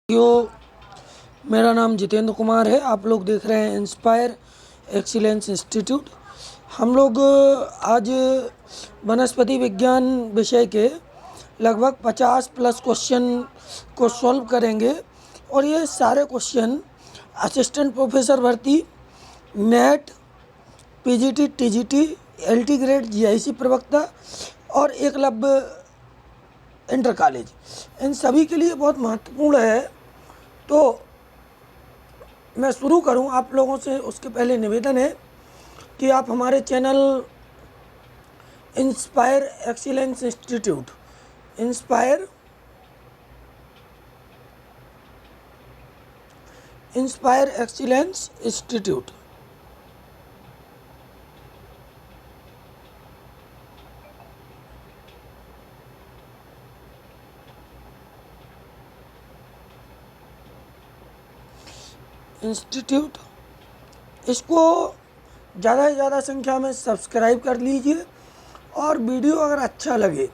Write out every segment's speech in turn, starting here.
यो मेरा नाम जितेंद्र कुमार है। आप लोग देख रहे हैं इंस्पायर एक्सीलेंस इंस्टीट्यूट। हम लोग आज वनस्पति विज्ञान विषय के लगभग 50 प्लस क्वेश्चन को सॉल्व करेंगे और ये सारे क्वेश्चन असिस्टेंट प्रोफेसर भर्ती, net, PGT, TGT, LT grade, GIC प्रवक्ता और एकलव्य इंटर कॉलेज, इन सभी के लिए बहुत महत्वपूर्ण है। तो मैं शुरू करूं आप लोगों से, उसके पहले निवेदन है कि आप हमारे channel inspire excellence institute, inspire excellence institute इसको ज़्यादा से ज़्यादा संख्या में सब्सक्राइब कर लीजिए और वीडियो अगर अच्छा लगे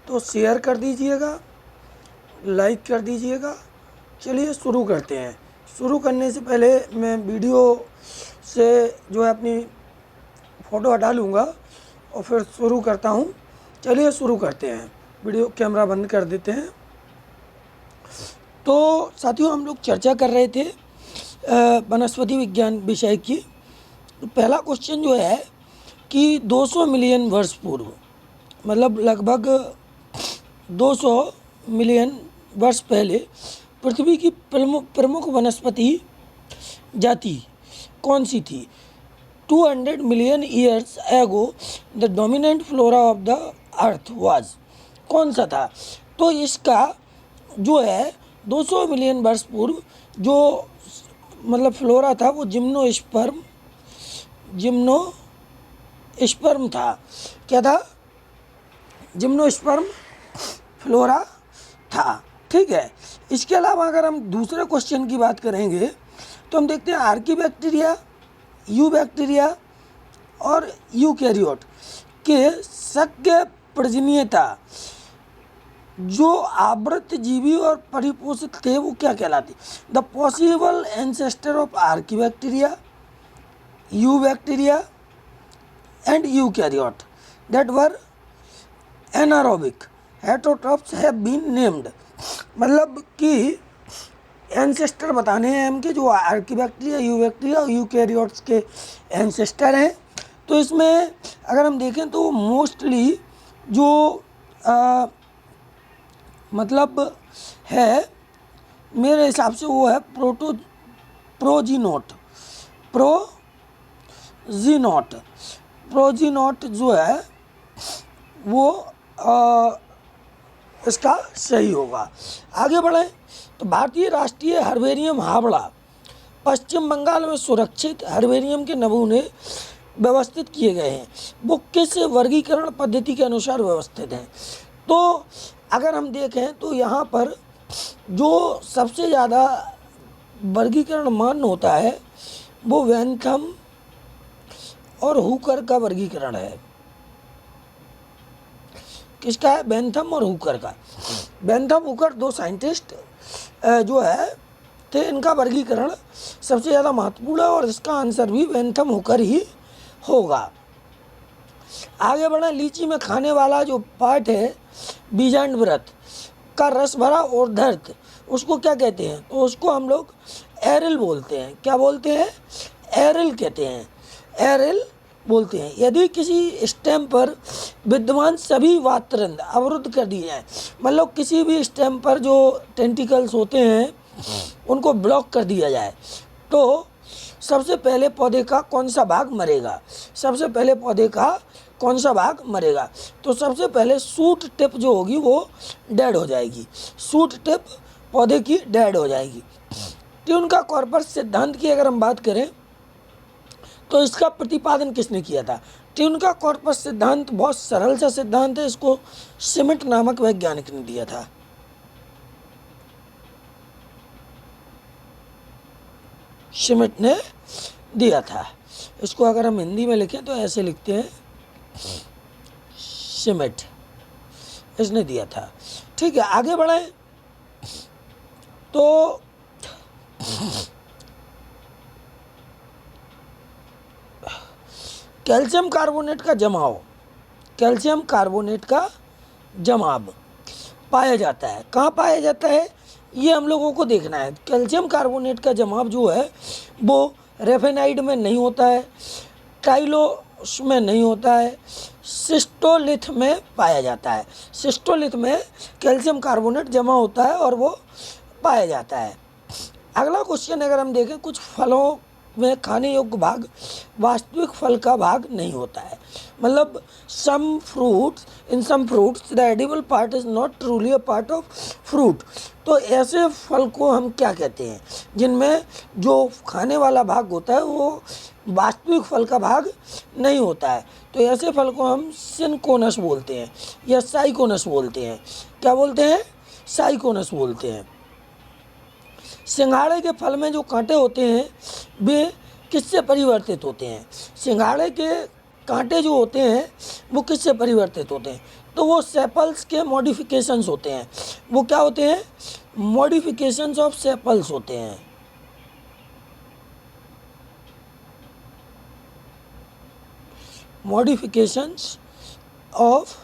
तो शेयर कर दीजिएगा, लाइक कर दीजिएगा। चलिए शुरू करते हैं। शुरू करने से पहले मैं वीडियो से जो है अपनी फ़ोटो हटा लूँगा और फिर शुरू करता हूँ। चलिए शुरू करते हैं। वीडियो कैमरा बंद कर देते हैं। तो साथियों, हम लोग चर्चा कर रहे थे वनस्पति विज्ञान विषय की। तो पहला क्वेश्चन जो है कि 200 मिलियन वर्ष पूर्व, मतलब लगभग 200 मिलियन वर्ष पहले पृथ्वी की प्रमुख वनस्पति जाति कौन सी थी? 200 million years ago the dominant flora of the earth was, कौन सा था? तो इसका जो है 200 मिलियन वर्ष पूर्व जो मतलब फ्लोरा था वो जिम्नोस्पर्म था। क्या था? जिम्नोस्पर्म फ्लोरा था। ठीक है। इसके अलावा अगर हम दूसरे क्वेश्चन की बात करेंगे तो हम देखते हैं आर्कीबैक्टीरिया, यूबैक्टीरिया और यूकैरियोट के सक्रिय प्रजनयता जो आवृत जीवी और परिपोषित थे वो क्या कहलाते? The possible ancestor of archaebacteria, eubacteria and eukaryote that were anaerobic heterotrophs have been named. मतलब कि एंसेस्टर बताने हैं हम कि जो आर्कीबैक्टीरिया, यूबैक्टीरिया और यूकैरियोट्स के एंसेस्टर हैं। तो इसमें अगर हम देखें तो मोस्टली जो मतलब है, मेरे हिसाब से वो है प्रोजीनोट जो है वो इसका सही होगा। आगे बढ़ें तो भारतीय राष्ट्रीय हर्बेरियम हावड़ा पश्चिम बंगाल में सुरक्षित हर्बेरियम के नमूने व्यवस्थित किए गए हैं। वो किस वर्गीकरण पद्धति के अनुसार व्यवस्थित हैं? तो अगर हम देखें तो यहाँ पर जो सबसे ज़्यादा वर्गीकरण मान्य होता है वो वेंथम और हुकर का वर्गीकरण है। किसका है? बेंथम और हुकर का। बेंथम हुकर दो साइंटिस्ट जो है थे, इनका वर्गीकरण सबसे ज़्यादा महत्वपूर्ण है और इसका आंसर भी बेंथम हुकर ही होगा। आगे बढ़े, लीची में खाने वाला जो पार्ट है बीजांडव्रत का रस भरा और दर्द, उसको क्या कहते हैं? तो उसको हम लोग एरिल बोलते हैं। क्या बोलते हैं? एरिल कहते हैं, एरिल बोलते हैं। यदि किसी स्टेम पर विद्यमान सभी वातरंध्र अवरुद्ध कर दिए जाएँ, मतलब किसी भी स्टेम पर जो टेंटिकल्स होते हैं उनको ब्लॉक कर दिया जाए, तो सबसे पहले पौधे का कौन सा भाग मरेगा? सबसे पहले पौधे का कौन सा भाग मरेगा? तो सबसे पहले सूट टिप जो होगी वो डेड हो जाएगी। सूट टिप पौधे की डेड हो जाएगी। ट्यून का कॉर्पस सिद्धांत की अगर हम बात करें तो इसका प्रतिपादन किसने किया था? ट्यून का कॉर्पस सिद्धांत बहुत सरल सा सिद्धांत है। इसको श्मिट नामक वैज्ञानिक ने दिया था। श्मिट ने दिया था। इसको अगर हम हिंदी में लिखें तो ऐसे लिखते हैं, श्मिट, इसने दिया था। ठीक है, आगे बढ़ें तो कैल्शियम कार्बोनेट का जमाव, कैल्शियम कार्बोनेट का जमाव पाया जाता है, कहाँ पाया जाता है ये हम लोगों को देखना है। कैल्शियम कार्बोनेट का जमाव जो है वो रेफेनाइड में नहीं होता है, टाइलोस में नहीं होता है, सिस्टोलिथ में पाया जाता है। सिस्टोलिथ में कैल्शियम कार्बोनेट जमा होता है और वो पाया जाता है। अगला क्वेश्चन अगर हम देखें, कुछ फलों में खाने योग्य भाग वास्तविक फल का भाग नहीं होता है। मतलब some fruits, in some fruits the edible part is not truly a part of fruit. तो ऐसे फल को हम क्या कहते हैं जिनमें जो खाने वाला भाग होता है वो वास्तविक फल का भाग नहीं होता है। तो ऐसे फल को हम सिनकोनस बोलते हैं या साइकोनस बोलते हैं। क्या बोलते हैं? साइकोनस बोलते हैं। सिंघाड़े के फल में जो कांटे होते हैं वे किससे परिवर्तित होते हैं? सिंघाड़े के कांटे जो होते हैं वो किससे परिवर्तित होते हैं? तो वो सेपल्स के मॉडिफिकेशंस होते हैं। वो क्या होते हैं? मॉडिफिकेशंस ऑफ सेपल्स होते हैं। मॉडिफिकेशंस ऑफ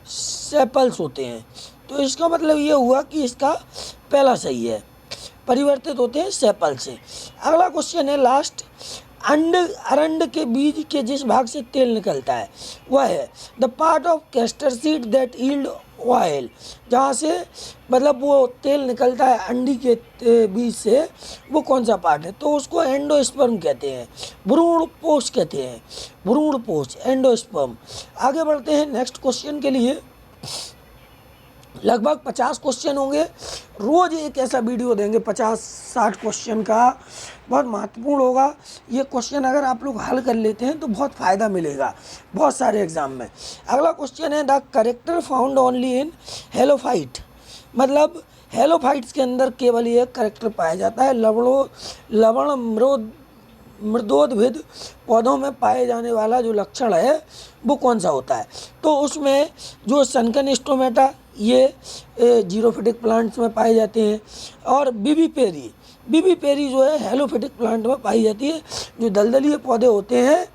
सेपल्स होते हैं। तो इसका मतलब ये हुआ कि इसका पहला सही है, परिवर्तित होते हैं सेपल से। अगला क्वेश्चन है लास्ट, अरंड के बीज के जिस भाग से तेल निकलता है वह है the part of castor seed that yield oil. जहाँ से मतलब वो तेल निकलता है अंडी के बीज से, वो कौन सा पार्ट है? तो उसको एंडोस्पर्म कहते हैं, भ्रूणपोष कहते हैं, भ्रूणपोष एंडोस्पर्म। आगे बढ़ते हैं नेक्स्ट क्वेश्चन के लिए। लगभग 50 क्वेश्चन होंगे, रोज़ एक ऐसा वीडियो देंगे 50-60 क्वेश्चन का, बहुत महत्वपूर्ण होगा। ये क्वेश्चन अगर आप लोग हल कर लेते हैं तो बहुत फ़ायदा मिलेगा बहुत सारे एग्जाम में। अगला क्वेश्चन है the character found only in halophyte. मतलब हेलोफाइट्स के अंदर केवल ये करेक्टर पाया जाता है। लवण मृदोद्भिद पौधों में पाए जाने वाला जो लक्षण है वो कौन सा होता है? तो उसमें जो सनकन स्टोमेटा ये जीरोफिटिक प्लांट्स में पाए जाते हैं, और बीबीपेरी जो है हेलोफिटिक प्लांट में पाई जाती है। जो दलदलीय पौधे होते हैं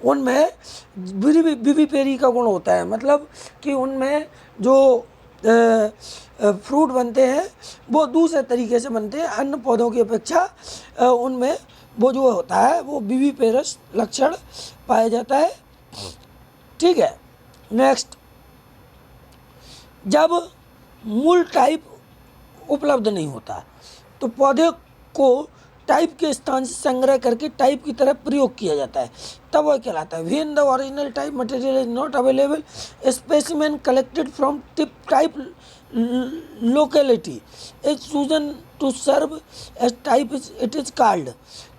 उनमें बीबीपेरी का गुण होता है, मतलब कि उनमें जो फ्रूट बनते हैं वो दूसरे तरीके से बनते हैं अन्य पौधों की अपेक्षा। उनमें वो जो होता है वो बीबीपेरस लक्षण पाया जाता है। ठीक है, नेक्स्ट, जब मूल टाइप उपलब्ध नहीं होता तो पौधे को टाइप के स्थान से संग्रह करके टाइप की तरह प्रयोग किया जाता है, तब वह कहलाता है। When the original type material is not available, specimen collected from type locality is chosen to serve as type it is called.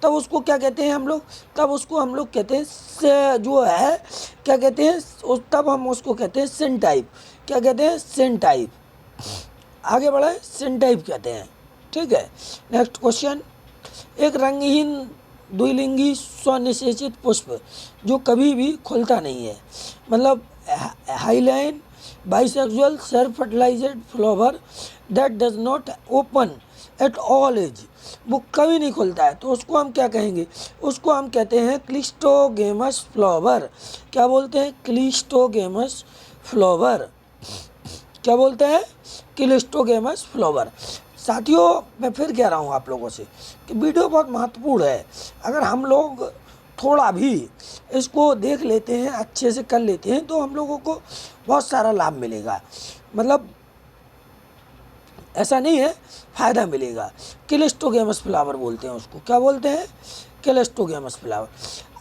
तब उसको क्या कहते हैं हम लोग? तब उसको हम लोग कहते हैं जो है क्या कहते हैं? तब हम उसको कहते हैं सिन टाइप। क्या कहते हैं? सिन टाइप। आगे बढ़े, सिन टाइप कहते हैं। ठीक है, नेक्स्ट क्वेश्चन, एक रंगहीन द्विलिंगी स्वनिषेचित पुष्प जो कभी भी खुलता नहीं है, मतलब hyaline bisexual self fertilised flower that does not open at all as, वो कभी नहीं खुलता है, तो उसको हम क्या कहेंगे? उसको हम कहते हैं क्लिस्टोगेमस फ्लावर। क्या बोलते हैं? Cleistogamous flower. क्या बोलते हैं? Cleistogamous flower. साथियों, मैं फिर कह रहा हूँ आप लोगों से कि वीडियो बहुत महत्वपूर्ण है। अगर हम लोग थोड़ा भी इसको देख लेते हैं, अच्छे से कर लेते हैं, तो हम लोगों को बहुत सारा लाभ मिलेगा। मतलब ऐसा नहीं है, फ़ायदा मिलेगा। क्लिस्टोगेमस फ्लावर बोलते हैं उसको। क्या बोलते हैं? Cleistogamous flower.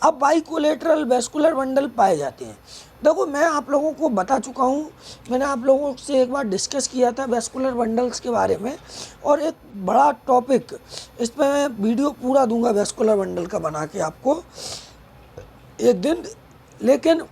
अब बाइकोलेटरल वेस्कुलर बंडल पाए जाते हैं। देखो, मैं आप लोगों को बता चुका हूँ, मैंने आप लोगों से एक बार डिस्कस किया था वेस्कुलर बंडल्स के बारे में, और एक बड़ा टॉपिक इस पर मैं वीडियो पूरा दूंगा वेस्कुलर बंडल का बना के आपको एक दिन। लेकिन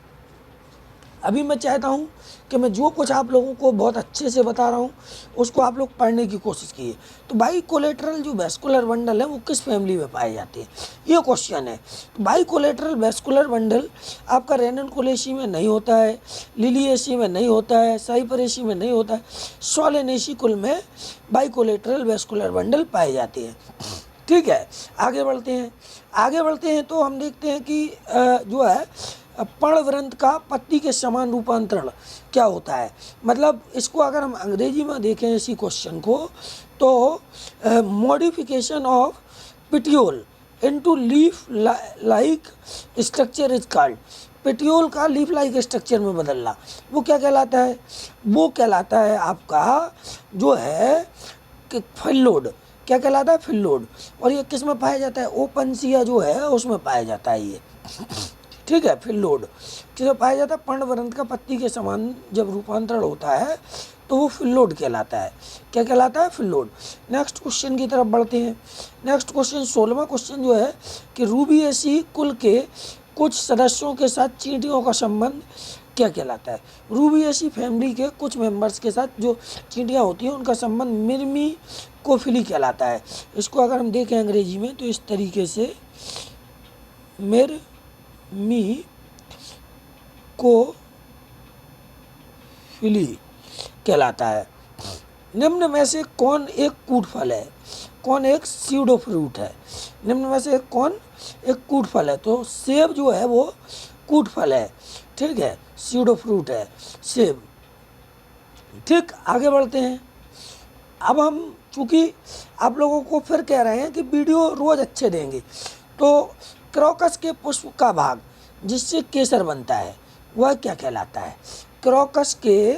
अभी मैं चाहता हूँ कि मैं जो कुछ आप लोगों को बहुत अच्छे से बता रहा हूँ उसको आप लोग पढ़ने की कोशिश कीजिए। तो बाई कोलेटरल जो वैस्कुलर बंडल है वो किस फैमिली में पाए जाते हैं, ये क्वेश्चन है। तो बाई कोलेटरल वैस्कुलर बंडल आपका रेननकुलेसी में नहीं होता है, लिलिएसी में नहीं होता है, साइपरेसी में नहीं होता है, सोलेनेसी कुल में बाई कोलेटरल वैस्कुलर बंडल पाए जाते हैं। ठीक है, आगे बढ़ते हैं तो हम देखते हैं कि जो है पर्णवृंत का पत्ती के समान रूपांतरण क्या होता है। मतलब इसको अगर हम अंग्रेजी में देखें इसी क्वेश्चन को तो modification of petiole into leaf like structure is called. Petiole का लीफ लाइक स्ट्रक्चर में बदलना वो क्या कहलाता है, वो कहलाता है आपका जो है कि फिल्लोड। क्या कहलाता है, फिल्लोड। और ये किस में पाया जाता है, ओपनसिया जो है उसमें पाया जाता है ये। ठीक है, फिल्लोड किसमें पाया जाता है, पर्णवृंत का पत्ती के समान जब रूपांतरण होता है तो वो फिल्लोड कहलाता है। क्या कहलाता है, फिल्लोड। नेक्स्ट क्वेश्चन की तरफ बढ़ते हैं। नेक्स्ट क्वेश्चन 16वां क्वेश्चन जो है कि रूबिएसी कुल के कुछ सदस्यों के साथ चींटियों का संबंध क्या कहलाता है। रूबिएसी फैमिली के कुछ मेंबर्स के साथ जो चींटियाँ होती हैं उनका संबंध मिर्मिकोफिली कहलाता है। इसको अगर हम देखें अंग्रेजी में तो इस तरीके से मिर्मिकोफिली कहलाता है। निम्न में से कौन एक कूट फल है, कौन एक सीडो फ्रूट है। निम्न में से कौन एक कूट फल है, तो सेब जो है वो कूट फल है। ठीक है, सीडो फ्रूट है सेब। ठीक, आगे बढ़ते हैं। अब हम चूँकि आप लोगों को फिर कह रहे हैं कि वीडियो रोज़ अच्छे देंगे, तो क्रोकस के पुष्प का भाग जिससे केसर बनता है वह क्या कहलाता है। क्रोकस के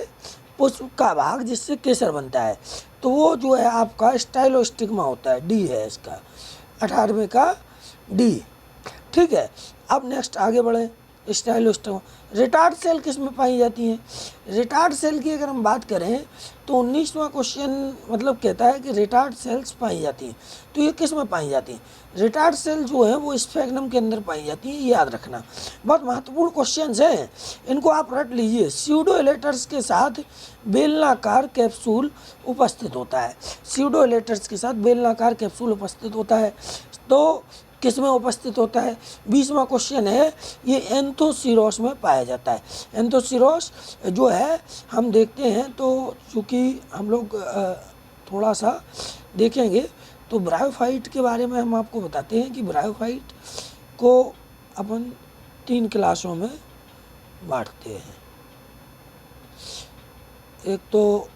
पुष्प का भाग जिससे केसर बनता है तो वो जो है आपका स्टाइलोस्टिग्मा होता है, डी है इसका, 18वें का डी। ठीक है, अब नेक्स्ट आगे बढ़े। स्टाइलोस्टिग्मा रिटार्ड सेल किस में पाई जाती हैं। रिटार्ड सेल की अगर हम बात करें तो 19वां क्वेश्चन मतलब कहता है कि रिटार्ड सेल्स पाई जाती हैं। तो ये किस में पाई जाती हैं, रिटार्ड सेल जो है वो स्फेग्नम के अंदर पाई जाती हैं, याद रखना। बहुत महत्वपूर्ण क्वेश्चंस हैं, इनको आप रट लीजिए। स्यूडोएलेटर्स के साथ बेलनाकार कैप्सूल उपस्थित होता है। स्यूडोएलेटर्स के साथ बेलनाकार कैप्सूल उपस्थित होता है तो किस में उपस्थित होता है। 20वां क्वेश्चन है ये एंथोसिरोस में पाया जाता है। एंथोसिरोस जो है हम देखते हैं तो चूँकि हम लोग थोड़ा सा देखेंगे तो ब्रायोफाइट के बारे में हम आपको बताते हैं कि ब्रायोफाइट को अपन 3 क्लासों में बांटते हैं। एक तो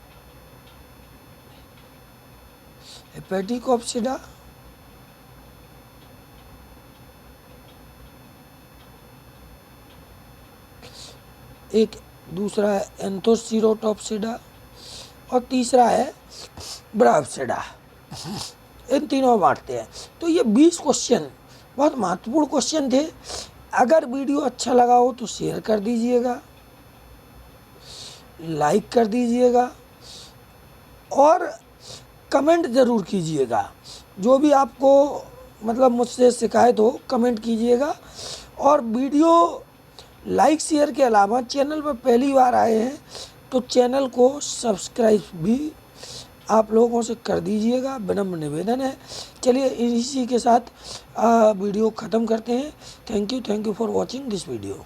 हेपेटिकोप्सिडा, एक दूसरा है एंथोसिरोटॉप्सिडा और तीसरा है ब्रायोप्सिडा। इन तीनों बांटते हैं। तो ये 20 क्वेश्चन बहुत महत्वपूर्ण क्वेश्चन थे। अगर वीडियो अच्छा लगा हो तो शेयर कर दीजिएगा, लाइक कर दीजिएगा और कमेंट ज़रूर कीजिएगा। जो भी आपको मतलब मुझसे शिकायत हो कमेंट कीजिएगा। और वीडियो लाइक शेयर के अलावा चैनल पर पहली बार आए हैं तो चैनल को सब्सक्राइब भी आप लोगों से कर दीजिएगा, विनम्र निवेदन है। चलिए इसी के साथ वीडियो ख़त्म करते हैं। Thank you for watching this video.